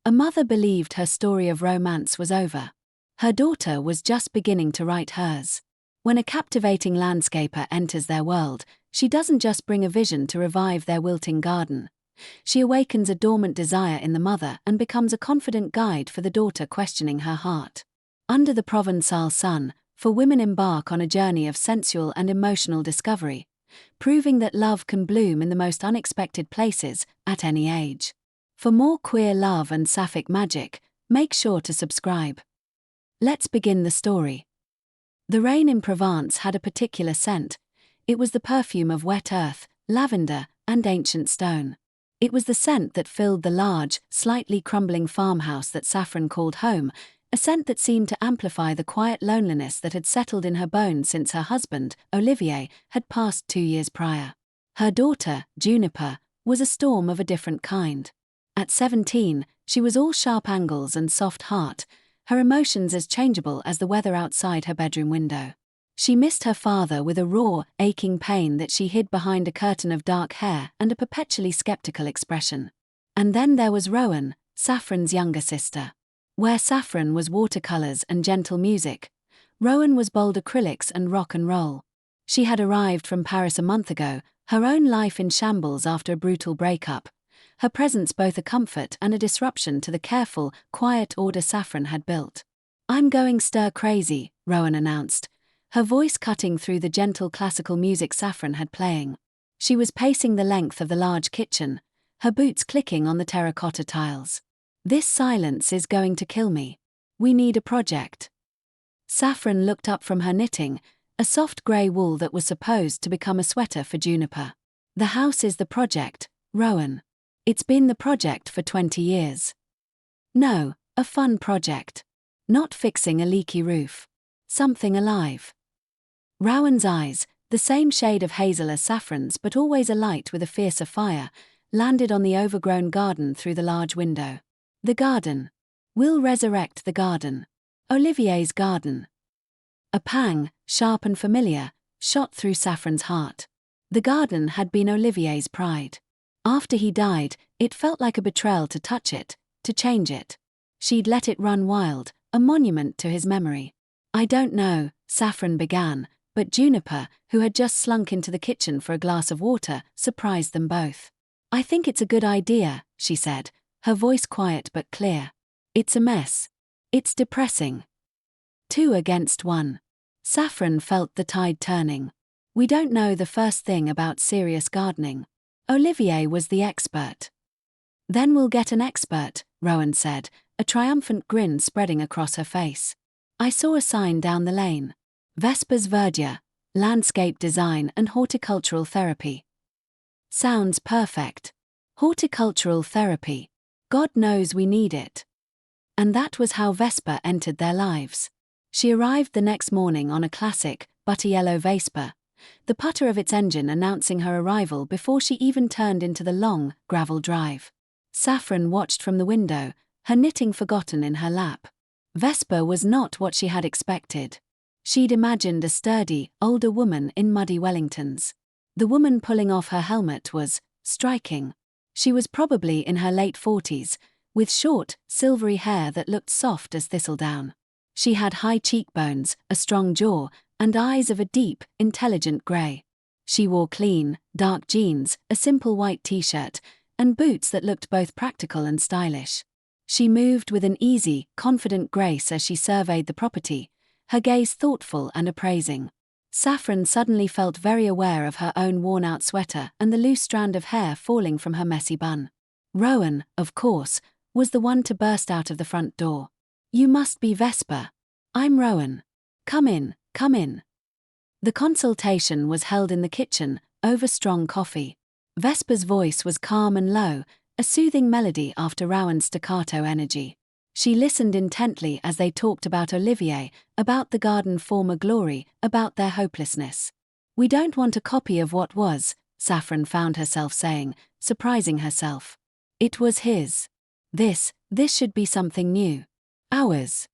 A mother believed her story of romance was over. Her daughter was just beginning to write hers. When a captivating landscaper enters their world, she doesn't just bring a vision to revive their wilting garden. She awakens a dormant desire in the mother and becomes a confident guide for the daughter questioning her heart. Under the Provençal sun, for women embark on a journey of sensual and emotional discovery, proving that love can bloom in the most unexpected places, at any age. For more queer love and Sapphic magic, make sure to subscribe. Let's begin the story. The rain in Provence had a particular scent. It was the perfume of wet earth, lavender, and ancient stone. It was the scent that filled the large, slightly crumbling farmhouse that Saffron called home, a scent that seemed to amplify the quiet loneliness that had settled in her bones since her husband, Olivier, had passed 2 years prior. Her daughter, Juniper, was a storm of a different kind. At 17, she was all sharp angles and soft heart, her emotions as changeable as the weather outside her bedroom window. She missed her father with a raw, aching pain that she hid behind a curtain of dark hair and a perpetually skeptical expression. And then there was Rowan, Saffron's younger sister. Where Saffron was watercolors and gentle music, Rowan was bold acrylics and rock and roll. She had arrived from Paris a month ago, her own life in shambles after a brutal breakup, her presence both a comfort and a disruption to the careful, quiet order Saffron had built. "I'm going stir-crazy," Rowan announced, her voice cutting through the gentle classical music Saffron had playing. She was pacing the length of the large kitchen, her boots clicking on the terracotta tiles. "This silence is going to kill me. We need a project." Saffron looked up from her knitting, a soft grey wool that was supposed to become a sweater for Juniper. "The house is the project, Rowan. It's been the project for 20 years. No, a fun project. Not fixing a leaky roof. Something alive." Rowan's eyes, the same shade of hazel as Saffron's but always alight with a fiercer fire, landed on the overgrown garden through the large window. "The garden. We'll resurrect the garden. Olivier's garden." A pang, sharp and familiar, shot through Saffron's heart. The garden had been Olivier's pride. After he died, it felt like a betrayal to touch it, to change it. She'd let it run wild, a monument to his memory. "I don't know," Saffron began, but Juniper, who had just slunk into the kitchen for a glass of water, surprised them both. "I think it's a good idea," she said, her voice quiet but clear. "It's a mess. It's depressing." 2 against 1. Saffron felt the tide turning. "We don't know the first thing about serious gardening. Olivier was the expert." "Then we'll get an expert," Rowan said, a triumphant grin spreading across her face. "I saw a sign down the lane. Vespers Verdure, Landscape Design and Horticultural Therapy." "Sounds perfect. Horticultural therapy. God knows we need it." And that was how Vespa entered their lives. She arrived the next morning on a classic, butter-yellow Vespa, the putter of its engine announcing her arrival before she even turned into the long, gravel drive. Saffron watched from the window, her knitting forgotten in her lap. Vespa was not what she had expected. She'd imagined a sturdy, older woman in muddy Wellingtons. The woman pulling off her helmet was striking. She was probably in her late 40s, with short, silvery hair that looked soft as thistledown. She had high cheekbones, a strong jaw, and eyes of a deep, intelligent grey. She wore clean, dark jeans, a simple white t-shirt, and boots that looked both practical and stylish. She moved with an easy, confident grace as she surveyed the property, her gaze thoughtful and appraising. Saffron suddenly felt very aware of her own worn-out sweater and the loose strand of hair falling from her messy bun. Rowan, of course, was the one to burst out of the front door. "You must be Vespa. I'm Rowan. Come in, come in." The consultation was held in the kitchen, over strong coffee. Vespa's voice was calm and low, a soothing melody after Rowan's staccato energy. She listened intently as they talked about Olivier, about the garden former glory, about their hopelessness. "We don't want a copy of what was," Saffron found herself saying, surprising herself. "It was his. This should be something new. Ours."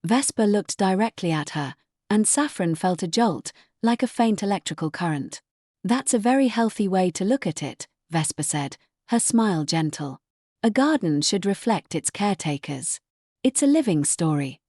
Vespa looked directly at her, and Saffron felt a jolt, like a faint electrical current. "That's a very healthy way to look at it," Vespa said, her smile gentle. A garden should reflect its caretakers. It's a living story.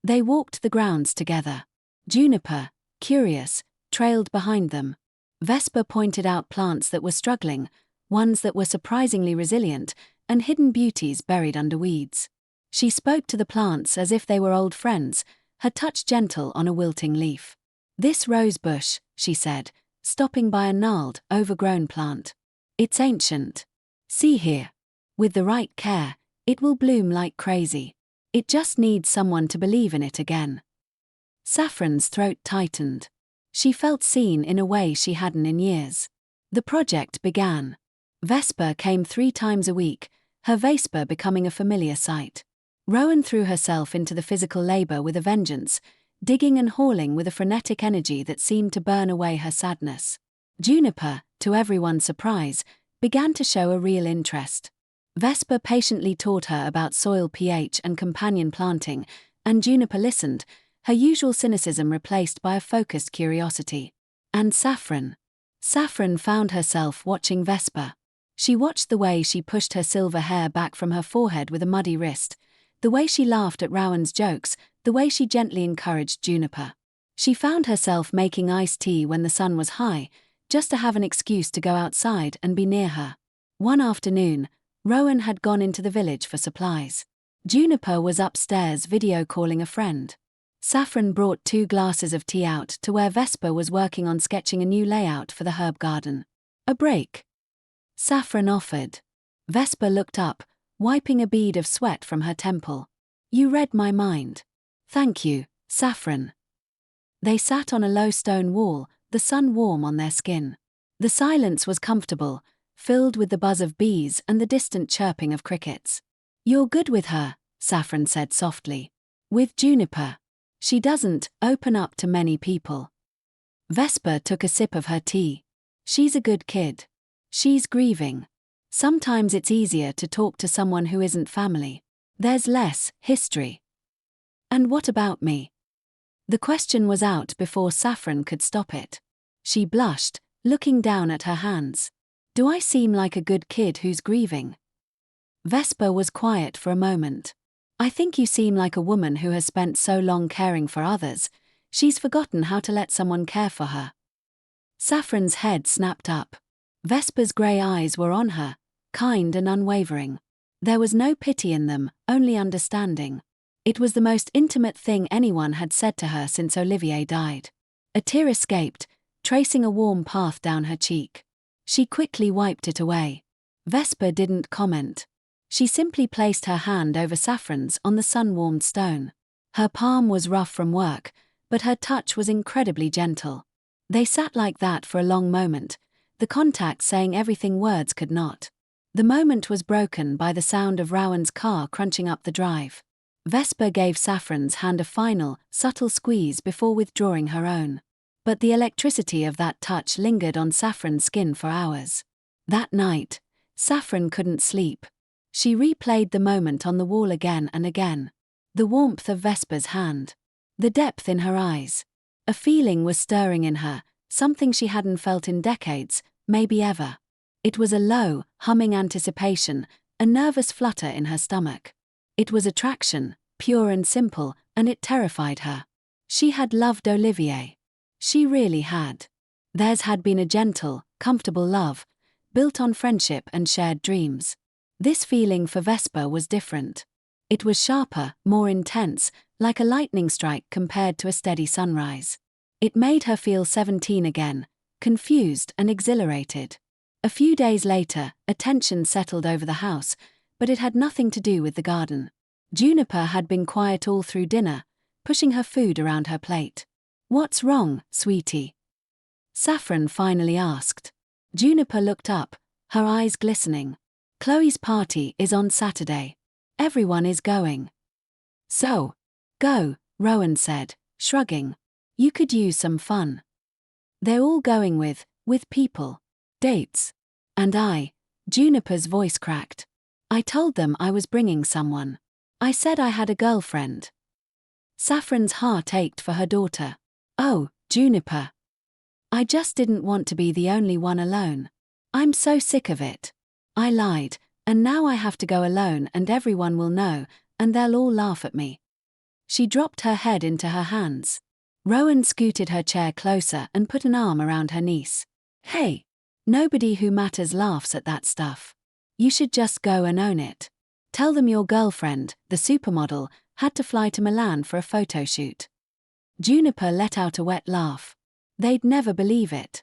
They walked the grounds together. Juniper, curious, trailed behind them. Vesper pointed out plants that were struggling, ones that were surprisingly resilient, and hidden beauties buried under weeds. She spoke to the plants as if they were old friends, her touch gentle on a wilting leaf. "This rose bush," she said, stopping by a gnarled, overgrown plant. "It's ancient. See here. With the right care, it will bloom like crazy. It just needs someone to believe in it again." Saffron's throat tightened. She felt seen in a way she hadn't in years. The project began. Vesper came 3 times a week, her Vesper becoming a familiar sight. Rowan threw herself into the physical labor with a vengeance, digging and hauling with a frenetic energy that seemed to burn away her sadness. Juniper, to everyone's surprise, began to show a real interest. Vesper patiently taught her about soil pH and companion planting, and Juniper listened, her usual cynicism replaced by a focused curiosity. And Saffron. Saffron found herself watching Vesper. She watched the way she pushed her silver hair back from her forehead with a muddy wrist, the way she laughed at Rowan's jokes, the way she gently encouraged Juniper. She found herself making iced tea when the sun was high, just to have an excuse to go outside and be near her. One afternoon, Rowan had gone into the village for supplies. Juniper was upstairs video calling a friend. Saffron brought 2 glasses of tea out to where Vesper was working on sketching a new layout for the herb garden. "A break?" Saffron offered. Vesper looked up, wiping a bead of sweat from her temple. "You read my mind." "Thank you, Saffron." They sat on a low stone wall, the sun warm on their skin. The silence was comfortable, filled with the buzz of bees and the distant chirping of crickets. "You're good with her," Saffron said softly. "With Juniper. She doesn't open up to many people." Vesper took a sip of her tea. "She's a good kid. She's grieving. Sometimes it's easier to talk to someone who isn't family. There's less history." "And what about me?" The question was out before Saffron could stop it. She blushed, looking down at her hands. "Do I seem like a good kid who's grieving?" Vesper was quiet for a moment. "I think you seem like a woman who has spent so long caring for others, she's forgotten how to let someone care for her." Saffron's head snapped up. Vesper's grey eyes were on her, kind and unwavering. There was no pity in them, only understanding. It was the most intimate thing anyone had said to her since Olivier died. A tear escaped, tracing a warm path down her cheek. She quickly wiped it away. Vesper didn't comment. She simply placed her hand over Saffron's on the sun-warmed stone. Her palm was rough from work, but her touch was incredibly gentle. They sat like that for a long moment, the contact saying everything words could not. The moment was broken by the sound of Rowan's car crunching up the drive. Vesper gave Saffron's hand a final, subtle squeeze before withdrawing her own. But the electricity of that touch lingered on Saffron's skin for hours. That night, Saffron couldn't sleep. She replayed the moment on the wall again and again. The warmth of Vesper's hand. The depth in her eyes. A feeling was stirring in her, something she hadn't felt in decades, maybe ever. It was a low, humming anticipation, a nervous flutter in her stomach. It was attraction, pure and simple, and it terrified her. She had loved Olivier. She really had. Theirs had been a gentle, comfortable love, built on friendship and shared dreams. This feeling for Vesper was different. It was sharper, more intense, like a lightning strike compared to a steady sunrise. It made her feel 17 again, confused and exhilarated. A few days later, a tension settled over the house, but it had nothing to do with the garden. Juniper had been quiet all through dinner, pushing her food around her plate. "What's wrong, sweetie?" Saffron finally asked. Juniper looked up, her eyes glistening. "Chloe's party is on Saturday. Everyone is going." "So, go," Rowan said, shrugging. "You could use some fun." "They're all going with people. Dates. And Juniper's voice cracked. "I told them I was bringing someone. I said I had a girlfriend." Saffron's heart ached for her daughter. "Oh, Juniper. I just didn't want to be the only one alone. I'm so sick of it. I lied. And now I have to go alone and everyone will know, and they'll all laugh at me. She dropped her head into her hands. Rowan scooted her chair closer and put an arm around her niece. Hey, nobody who matters laughs at that stuff. You should just go and own it. Tell them your girlfriend, the supermodel, had to fly to Milan for a photo shoot. Juniper let out a wet laugh. They'd never believe it.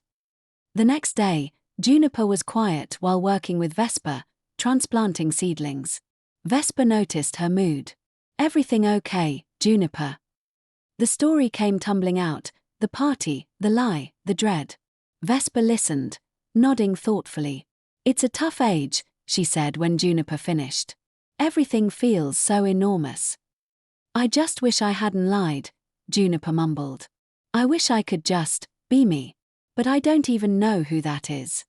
The next day, Juniper was quiet while working with Vesper, transplanting seedlings. Vesper noticed her mood. Everything okay, Juniper? The story came tumbling out, the party, the lie, the dread. Vesper listened, nodding thoughtfully. It's a tough age, she said when Juniper finished. Everything feels so enormous. I just wish I hadn't lied, Juniper mumbled. I wish I could just be me. But I don't even know who that is.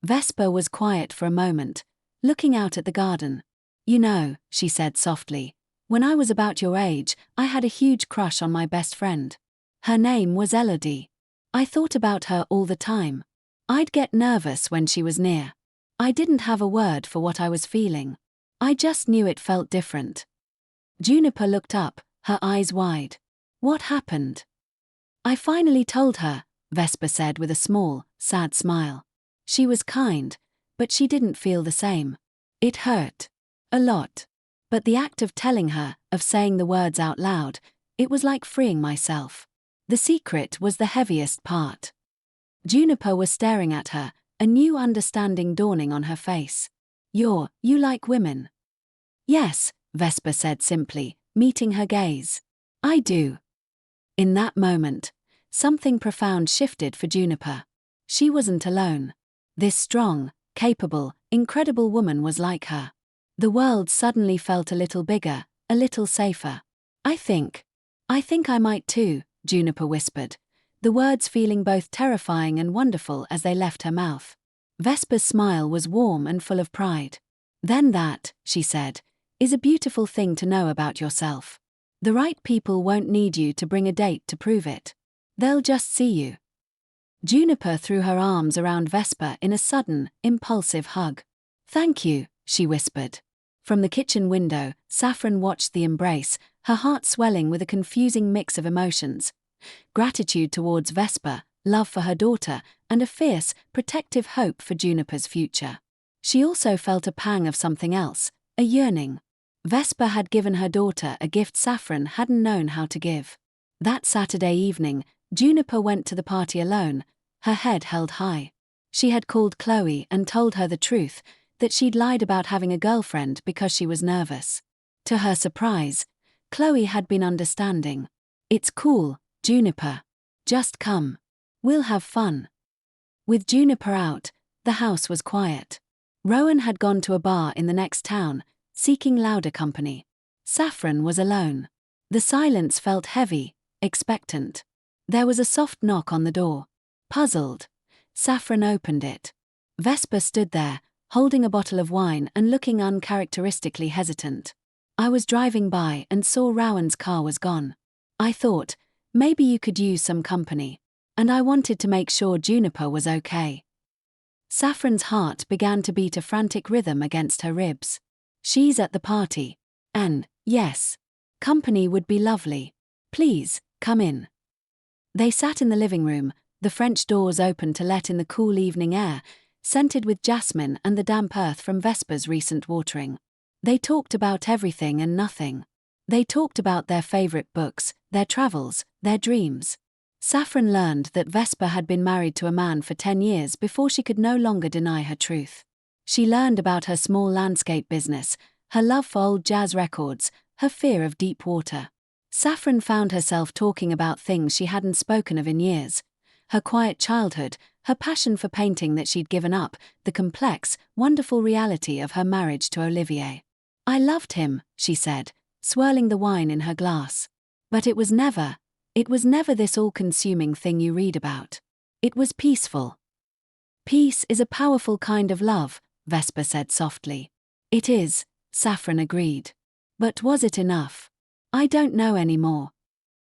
Vesper was quiet for a moment, looking out at the garden. You know, she said softly, when I was about your age, I had a huge crush on my best friend. Her name was Elodie. I thought about her all the time. I'd get nervous when she was near. I didn't have a word for what I was feeling. I just knew it felt different. Juniper looked up, her eyes wide. What happened? I finally told her, Vesper said with a small, sad smile. She was kind, but she didn't feel the same. It hurt. A lot. But the act of telling her, of saying the words out loud, it was like freeing myself. The secret was the heaviest part. Juniper was staring at her, a new understanding dawning on her face. You like women? Yes, Vesper said simply, meeting her gaze. I do. In that moment, something profound shifted for Juniper. She wasn't alone. This strong, capable, incredible woman was like her. The world suddenly felt a little bigger, a little safer. I think I might too, Juniper whispered, the words feeling both terrifying and wonderful as they left her mouth. Vesper's smile was warm and full of pride. Then that, she said, is a beautiful thing to know about yourself. The right people won't need you to bring a date to prove it. They'll just see you. Juniper threw her arms around Vesper in a sudden, impulsive hug. Thank you, she whispered. From the kitchen window, Saffron watched the embrace, her heart swelling with a confusing mix of emotions. Gratitude towards Vesper, love for her daughter, and a fierce, protective hope for Juniper's future. She also felt a pang of something else, a yearning. Vesper had given her daughter a gift Saffron hadn't known how to give. That Saturday evening, Juniper went to the party alone, her head held high. She had called Chloe and told her the truth, that she'd lied about having a girlfriend because she was nervous. To her surprise, Chloe had been understanding. It's cool, Juniper. Just come. We'll have fun. With Juniper out, the house was quiet. Rowan had gone to a bar in the next town, seeking louder company. Saffron was alone. The silence felt heavy, expectant. There was a soft knock on the door. Puzzled, Saffron opened it. Vesper stood there, holding a bottle of wine and looking uncharacteristically hesitant. I was driving by and saw Rowan's car was gone. I thought, maybe you could use some company. And I wanted to make sure Juniper was okay. Saffron's heart began to beat a frantic rhythm against her ribs. She's at the party. And, yes, company would be lovely. Please, come in. They sat in the living room, the French doors open to let in the cool evening air, scented with jasmine and the damp earth from Vesper's recent watering. They talked about everything and nothing. They talked about their favorite books, their travels, their dreams. Saffron learned that Vesper had been married to a man for 10 years before she could no longer deny her truth. She learned about her small landscape business, her love for old jazz records, her fear of deep water. Saffron found herself talking about things she hadn't spoken of in years. Her quiet childhood, her passion for painting that she'd given up, the complex, wonderful reality of her marriage to Olivier. I loved him, she said, swirling the wine in her glass. But it was never this all-consuming thing you read about. It was peaceful. Peace is a powerful kind of love, Vesper said softly. It is, Saffron agreed. But was it enough? I don't know anymore.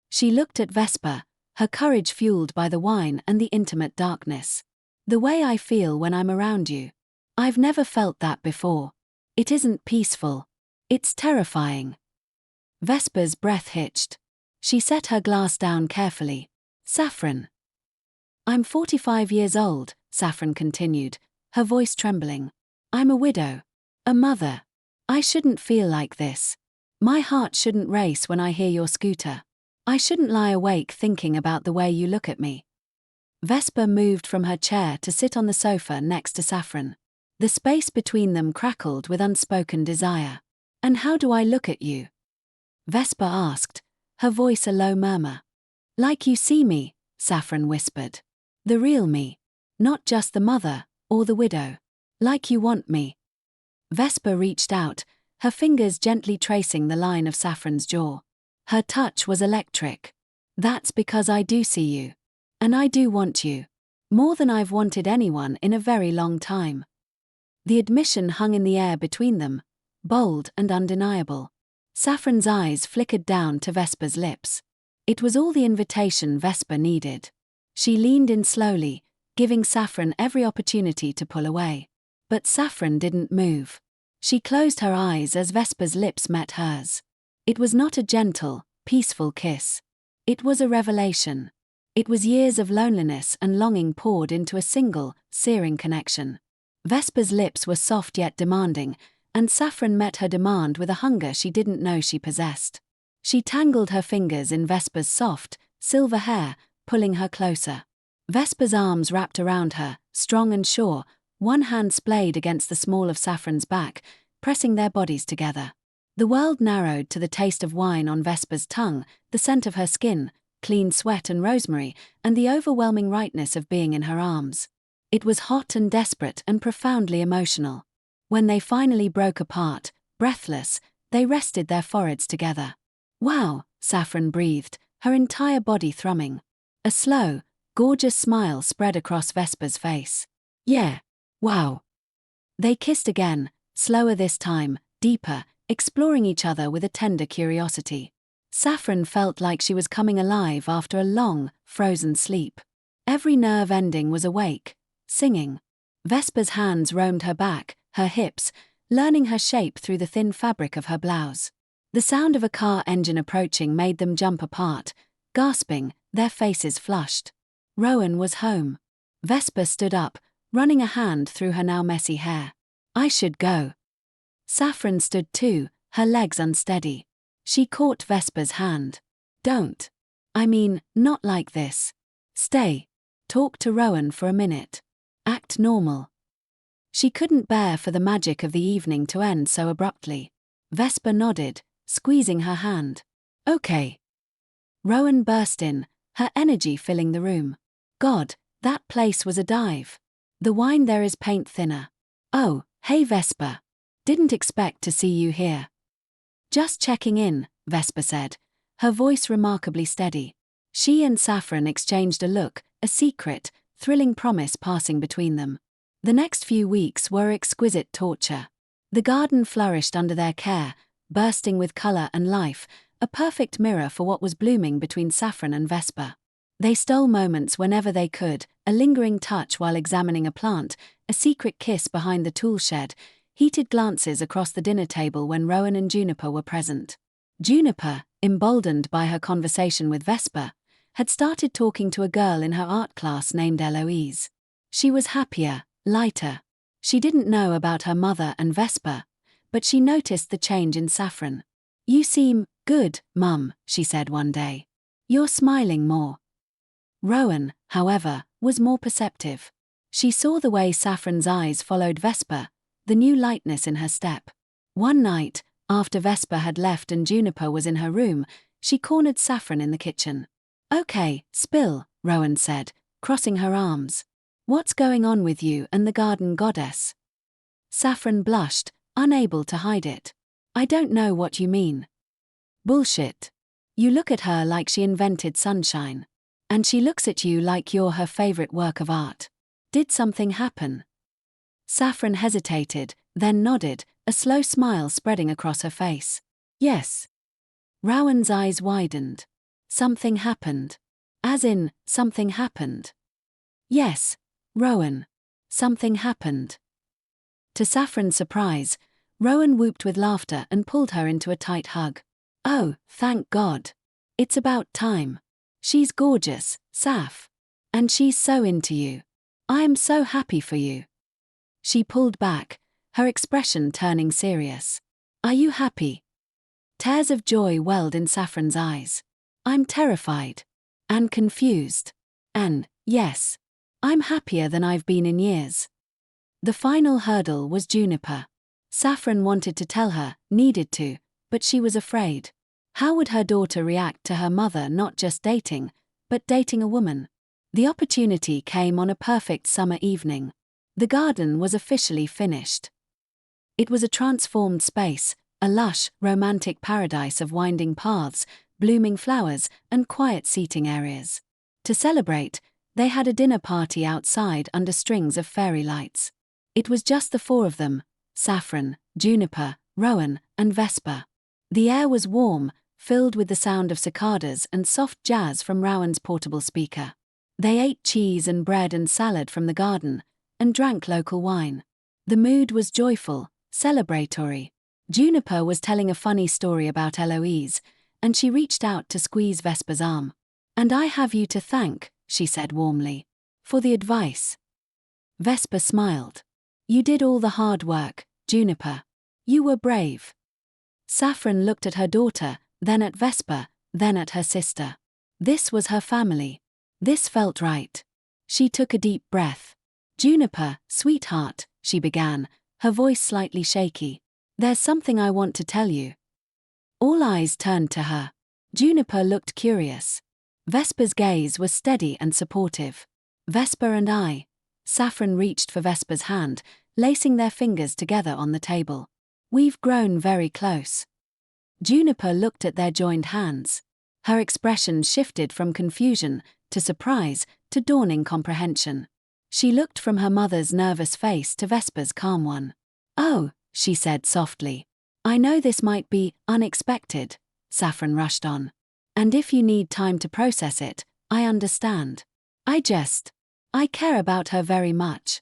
She looked at Vesper, her courage fueled by the wine and the intimate darkness. The way I feel when I'm around you. I've never felt that before. It isn't peaceful. It's terrifying. Vesper's breath hitched. She set her glass down carefully. Saffron. I'm 45 years old, Saffron continued, her voice trembling. I'm a widow. A mother. I shouldn't feel like this. My heart shouldn't race when I hear your scooter. I shouldn't lie awake thinking about the way you look at me. Vesper moved from her chair to sit on the sofa next to Saffron. The space between them crackled with unspoken desire. And how do I look at you? Vesper asked, her voice a low murmur. Like you see me, Saffron whispered. The real me. Not just the mother, or the widow. Like you want me. Vesper reached out, her fingers gently tracing the line of Saffron's jaw. Her touch was electric. That's because I do see you. And I do want you. More than I've wanted anyone in a very long time. The admission hung in the air between them, bold and undeniable. Saffron's eyes flickered down to Vesper's lips. It was all the invitation Vesper needed. She leaned in slowly, giving Saffron every opportunity to pull away. But Saffron didn't move. She closed her eyes as Vesper's lips met hers. It was not a gentle, peaceful kiss. It was a revelation. It was years of loneliness and longing poured into a single, searing connection. Vesper's lips were soft yet demanding, and Saffron met her demand with a hunger she didn't know she possessed. She tangled her fingers in Vesper's soft, silver hair, pulling her closer. Vesper's arms wrapped around her, strong and sure, one hand splayed against the small of Saffron's back, pressing their bodies together. The world narrowed to the taste of wine on Vesper's tongue, the scent of her skin, clean sweat and rosemary, and the overwhelming rightness of being in her arms. It was hot and desperate and profoundly emotional. When they finally broke apart, breathless, they rested their foreheads together. Wow, Saffron breathed, her entire body thrumming. A slow, gorgeous smile spread across Vesper's face. Yeah, wow. They kissed again, slower this time, deeper, exploring each other with a tender curiosity. Saffron felt like she was coming alive after a long, frozen sleep. Every nerve ending was awake, singing. Vesper's hands roamed her back, her hips, learning her shape through the thin fabric of her blouse. The sound of a car engine approaching made them jump apart, gasping, their faces flushed. Rowan was home. Vesper stood up, running a hand through her now messy hair. I should go. Saffron stood too, her legs unsteady. She caught Vesper's hand. Don't. I mean, not like this. Stay. Talk to Rowan for a minute. Act normal. She couldn't bear for the magic of the evening to end so abruptly. Vesper nodded, squeezing her hand. Okay. Rowan burst in, her energy filling the room. God, that place was a dive. The wine there is paint thinner. Oh, hey Vesper. Didn't expect to see you here. Just checking in, Vesper said, her voice remarkably steady. She and Saffron exchanged a look, a secret, thrilling promise passing between them. The next few weeks were exquisite torture. The garden flourished under their care, bursting with color and life, a perfect mirror for what was blooming between Saffron and Vesper. They stole moments whenever they could, a lingering touch while examining a plant, a secret kiss behind the tool shed, heated glances across the dinner table when Rowan and Juniper were present. Juniper, emboldened by her conversation with Vesper, had started talking to a girl in her art class named Eloise. She was happier, lighter. She didn't know about her mother and Vesper, but she noticed the change in Saffron. You seem good, Mum, she said one day. You're smiling more. Rowan, however, was more perceptive. She saw the way Saffron's eyes followed Vesper, the new lightness in her step. One night, after Vesper had left and Juniper was in her room, she cornered Saffron in the kitchen. Okay, spill, Rowan said, crossing her arms. What's going on with you and the garden goddess? Saffron blushed, unable to hide it. I don't know what you mean. Bullshit. You look at her like she invented sunshine. And she looks at you like you're her favorite work of art. Did something happen? Saffron hesitated, then nodded, a slow smile spreading across her face. Yes. Rowan's eyes widened. Something happened. As in, something happened. Yes, Rowan. Something happened. To Saffron's surprise, Rowan whooped with laughter and pulled her into a tight hug. "Oh, thank God. It's about time. She's gorgeous, Saff. And she's so into you. I am so happy for you." She pulled back, her expression turning serious. "Are you happy?" Tears of joy welled in Saffron's eyes. "I'm terrified. And confused. And, yes, I'm happier than I've been in years." The final hurdle was Juniper. Saffron wanted to tell her, needed to, but she was afraid. How would her daughter react to her mother not just dating, but dating a woman? The opportunity came on a perfect summer evening. The garden was officially finished. It was a transformed space, a lush, romantic paradise of winding paths, blooming flowers, and quiet seating areas. To celebrate, they had a dinner party outside under strings of fairy lights. It was just the four of them: Saffron, Juniper, Rowan, and Vesper. The air was warm, filled with the sound of cicadas and soft jazz from Rowan's portable speaker. They ate cheese and bread and salad from the garden, and drank local wine. The mood was joyful, celebratory. Juniper was telling a funny story about Eloise, and she reached out to squeeze Vesper's arm. "And I have you to thank," she said warmly, "for the advice." Vesper smiled. "You did all the hard work, Juniper. You were brave." Saffron looked at her daughter, then at Vesper, then at her sister. This was her family. This felt right. She took a deep breath. "Juniper, sweetheart," she began, her voice slightly shaky. "There's something I want to tell you." All eyes turned to her. Juniper looked curious. Vesper's gaze was steady and supportive. "Vesper and I." Saffron reached for Vesper's hand, lacing their fingers together on the table. "We've grown very close." Juniper looked at their joined hands. Her expression shifted from confusion to surprise to dawning comprehension. She looked from her mother's nervous face to Vesper's calm one. "Oh," she said softly. "I know this might be unexpected," Saffron rushed on. "And if you need time to process it, I understand. I care about her very much."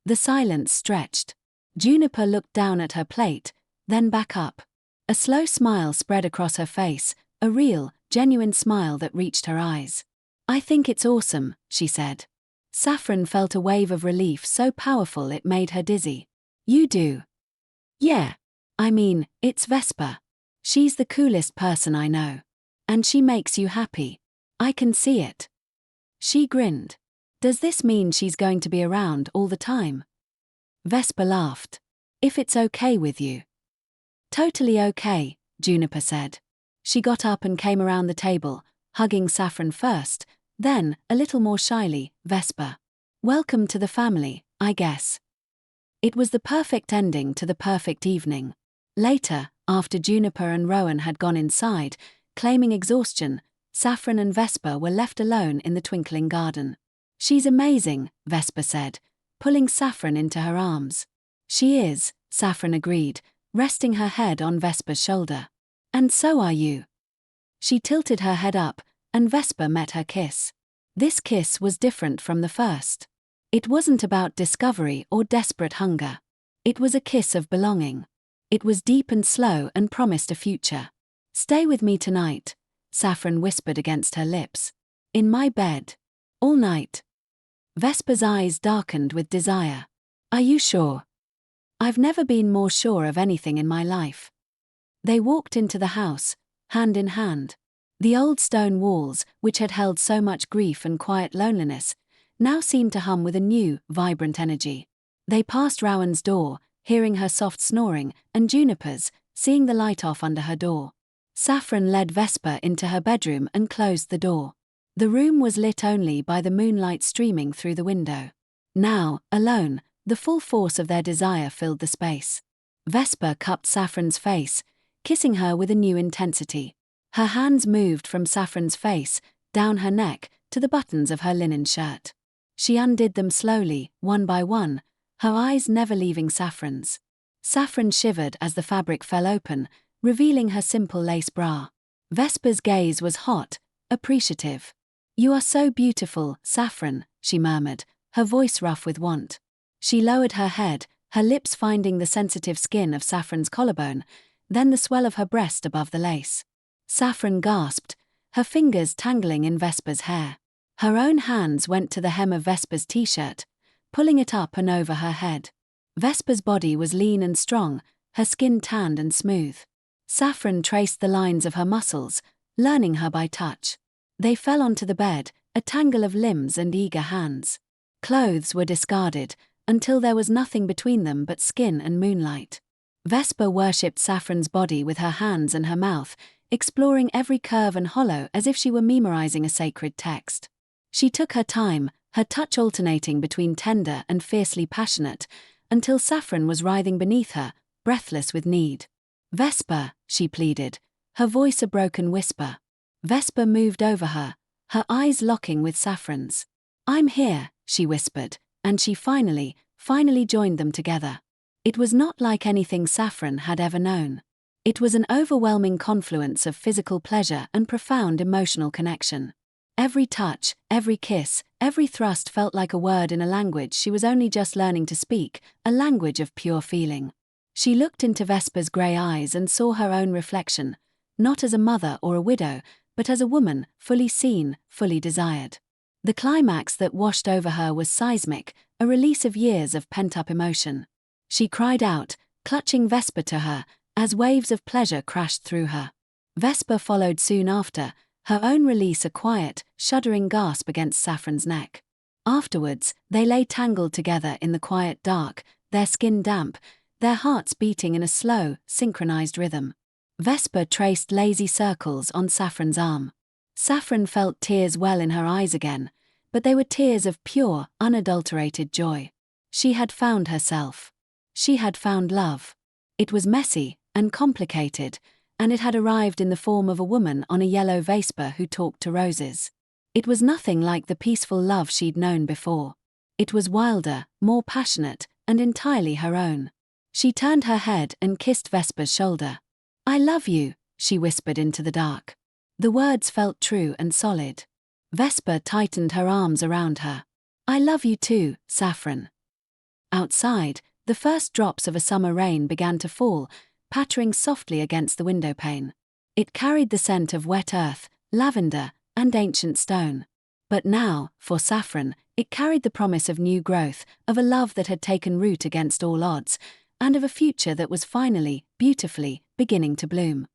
The silence stretched. Juniper looked down at her plate, then back up. A slow smile spread across her face, a real, genuine smile that reached her eyes. "I think it's awesome," she said. Saffron felt a wave of relief so powerful it made her dizzy. "You do?" "Yeah. I mean, it's Vesper. She's the coolest person I know. And she makes you happy. I can see it." She grinned. "Does this mean she's going to be around all the time?" Vesper laughed. "If it's okay with you." "Totally okay," Juniper said. She got up and came around the table, hugging Saffron first, then, a little more shyly, Vesper. "Welcome to the family, I guess." It was the perfect ending to the perfect evening. Later, after Juniper and Rowan had gone inside, claiming exhaustion, Saffron and Vesper were left alone in the twinkling garden. "She's amazing," Vesper said, pulling Saffron into her arms. "She is," Saffron agreed, resting her head on Vesper's shoulder. "And so are you." She tilted her head up, and Vesper met her kiss. This kiss was different from the first. It wasn't about discovery or desperate hunger. It was a kiss of belonging. It was deep and slow and promised a future. "Stay with me tonight," Saffron whispered against her lips. "In my bed. All night." Vesper's eyes darkened with desire. "Are you sure?" "I've never been more sure of anything in my life." They walked into the house, hand in hand. The old stone walls, which had held so much grief and quiet loneliness, now seemed to hum with a new, vibrant energy. They passed Rowan's door, hearing her soft snoring, and Juniper's, seeing the light off under her door. Saffron led Vesper into her bedroom and closed the door. The room was lit only by the moonlight streaming through the window. Now, alone, the full force of their desire filled the space. Vesper cupped Saffron's face, kissing her with a new intensity. Her hands moved from Saffron's face, down her neck, to the buttons of her linen shirt. She undid them slowly, one by one, her eyes never leaving Saffron's. Saffron shivered as the fabric fell open, revealing her simple lace bra. Vesper's gaze was hot, appreciative. "You are so beautiful, Saffron," she murmured, her voice rough with want. She lowered her head, her lips finding the sensitive skin of Saffron's collarbone, then the swell of her breast above the lace. Saffron gasped, her fingers tangling in Vesper's hair. Her own hands went to the hem of Vesper's t-shirt, pulling it up and over her head. Vesper's body was lean and strong, her skin tanned and smooth. Saffron traced the lines of her muscles, learning her by touch. They fell onto the bed, a tangle of limbs and eager hands. Clothes were discarded, until there was nothing between them but skin and moonlight. Vesper worshipped Saffron's body with her hands and her mouth, exploring every curve and hollow as if she were memorizing a sacred text. She took her time, her touch alternating between tender and fiercely passionate, until Saffron was writhing beneath her, breathless with need. "Vesper," she pleaded, her voice a broken whisper. Vesper moved over her, her eyes locking with Saffron's. "I'm here," she whispered, and she finally joined them together. It was not like anything Saffron had ever known. It was an overwhelming confluence of physical pleasure and profound emotional connection. Every touch, every kiss, every thrust felt like a word in a language she was only just learning to speak, a language of pure feeling. She looked into Vesper's grey eyes and saw her own reflection, not as a mother or a widow, but as a woman, fully seen, fully desired. The climax that washed over her was seismic, a release of years of pent-up emotion. She cried out, clutching Vesper to her, as waves of pleasure crashed through her. Vesper followed soon after, her own release a quiet, shuddering gasp against Saffron's neck. Afterwards, they lay tangled together in the quiet dark, their skin damp, their hearts beating in a slow, synchronized rhythm. Vesper traced lazy circles on Saffron's arm. Saffron felt tears well in her eyes again, but they were tears of pure, unadulterated joy. She had found herself. She had found love. It was messy and complicated, and it had arrived in the form of a woman on a yellow Vespa who talked to roses. It was nothing like the peaceful love she'd known before. It was wilder, more passionate, and entirely her own. She turned her head and kissed Vesper's shoulder. "I love you," she whispered into the dark. The words felt true and solid. Vesper tightened her arms around her. "I love you too, Saffron." Outside, the first drops of a summer rain began to fall, pattering softly against the windowpane. It carried the scent of wet earth, lavender, and ancient stone. But now, for Saffron, it carried the promise of new growth, of a love that had taken root against all odds, and of a future that was finally, beautifully, beginning to bloom.